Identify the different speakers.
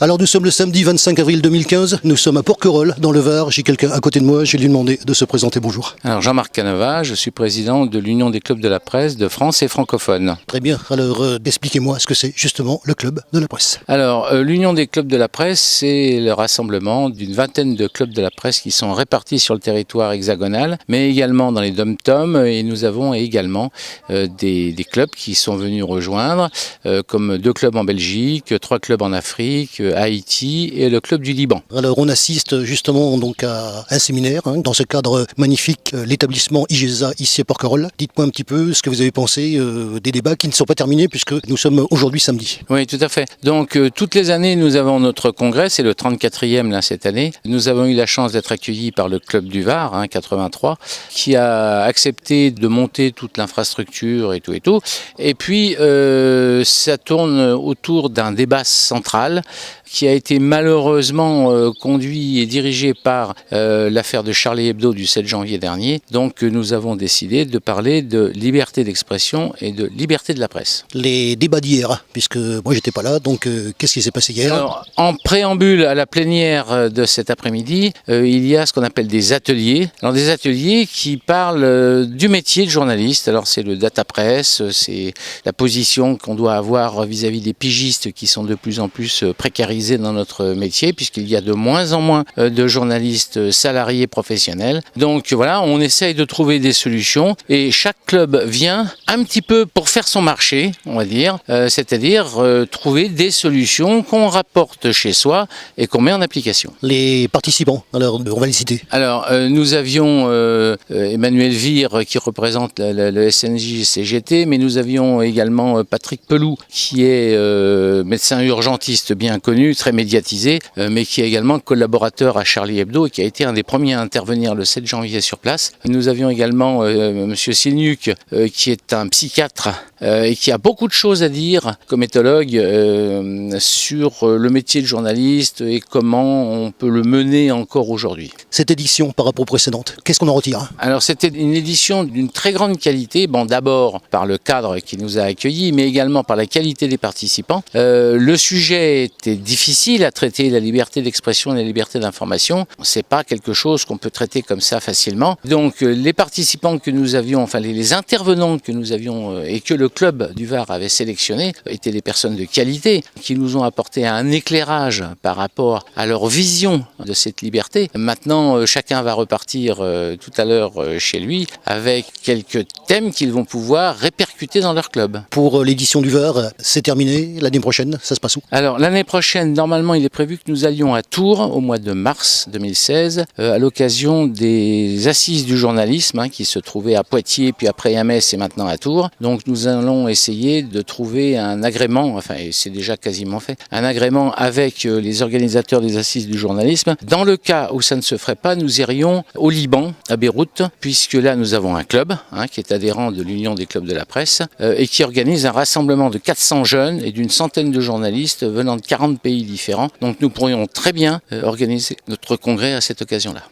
Speaker 1: Alors nous sommes le samedi 25 avril 2015, nous sommes à Porquerolles dans le Var. J'ai quelqu'un à côté de moi, je vais lui demander de se présenter. Bonjour.
Speaker 2: Alors Jean-Marc Canova, je suis président de l'Union des clubs de la presse de France et francophones.
Speaker 1: Très bien, alors expliquez-moi ce que c'est justement le club de la presse.
Speaker 2: Alors l'Union des clubs de la presse, c'est le rassemblement d'une vingtaine de clubs de la presse qui sont répartis sur le territoire hexagonal, mais également dans les dom-toms, et nous avons également des clubs qui sont venus rejoindre, comme 2 clubs en Belgique, 3 clubs en Afrique, Haïti et le club du Liban.
Speaker 1: Alors on assiste justement donc à un séminaire, dans ce cadre magnifique, l'établissement IGESA ici à Porquerolles. Dites-moi un petit peu ce que vous avez pensé des débats qui ne sont pas terminés puisque nous sommes aujourd'hui samedi.
Speaker 2: Oui, tout à fait. Donc toutes les années, nous avons notre congrès, c'est le 34e là, cette année. Nous avons eu la chance d'être accueillis par le club du Var, 83, qui a accepté de monter toute l'infrastructure et tout. Et puis ça tourne autour d'un débat central qui a été malheureusement conduit et dirigé par l'affaire de Charlie Hebdo du 7 janvier dernier. Donc nous avons décidé de parler de liberté d'expression et de liberté de la presse.
Speaker 1: Les débats d'hier, puisque moi j'étais pas là, donc qu'est-ce qui s'est passé hier?
Speaker 2: Alors, en préambule à la plénière de cet après-midi, il y a ce qu'on appelle des ateliers. Alors des ateliers qui parlent du métier de journaliste. Alors c'est le data press, c'est la position qu'on doit avoir vis-à-vis des pigistes qui sont de plus en plus précarisés dans notre métier, puisqu'il y a de moins en moins de journalistes salariés professionnels. Donc voilà, on essaye de trouver des solutions et chaque club vient un petit peu pour faire son marché, on va dire, c'est-à-dire trouver des solutions qu'on rapporte chez soi et qu'on met en application.
Speaker 1: Les participants, alors on va les citer.
Speaker 2: Alors nous avions Emmanuel Vire qui représente le SNJ-CGT, mais nous avions également Patrick Peloux qui est médecin urgentiste bien connu, très médiatisé, mais qui est également collaborateur à Charlie Hebdo et qui a été un des premiers à intervenir le 7 janvier sur place. Nous avions également Monsieur Silnuc qui est un psychiatre et qui a beaucoup de choses à dire comme éthologue sur le métier de journaliste et comment on peut le mener encore aujourd'hui.
Speaker 1: Cette édition par rapport aux précédentes, qu'est-ce qu'on en retire?
Speaker 2: Alors c'était une édition d'une très grande qualité, bon d'abord par le cadre qui nous a accueillis, mais également par la qualité des participants. Le sujet était difficile à traiter, la liberté d'expression et la liberté d'information. C'est pas quelque chose qu'on peut traiter comme ça facilement. Donc les participants que nous avions, enfin les intervenants que nous avions et que le club du Var avait sélectionnés étaient des personnes de qualité qui nous ont apporté un éclairage par rapport à leur vision de cette liberté. Maintenant, chacun va repartir tout à l'heure chez lui avec quelques thèmes qu'ils vont pouvoir répercuter dans leur club.
Speaker 1: Pour l'édition du Var, c'est terminé. L'année prochaine, ça se passe où?
Speaker 2: Alors l'année prochaine, normalement, il est prévu que nous allions à Tours au mois de mars 2016 à l'occasion des assises du journalisme qui se trouvaient à Poitiers, puis après à Metz et maintenant à Tours. Donc nous allons essayer de trouver un agrément, enfin et c'est déjà quasiment fait, un agrément avec les organisateurs des assises du journalisme. Dans le cas où ça ne se ferait pas, nous irions au Liban, à Beyrouth, puisque là nous avons un club qui est adhérent de l'Union des clubs de la presse et qui organise un rassemblement de 400 jeunes et d'une centaine de journalistes venant de 40 pays différents. Donc nous pourrions très bien organiser notre congrès à cette occasion-là.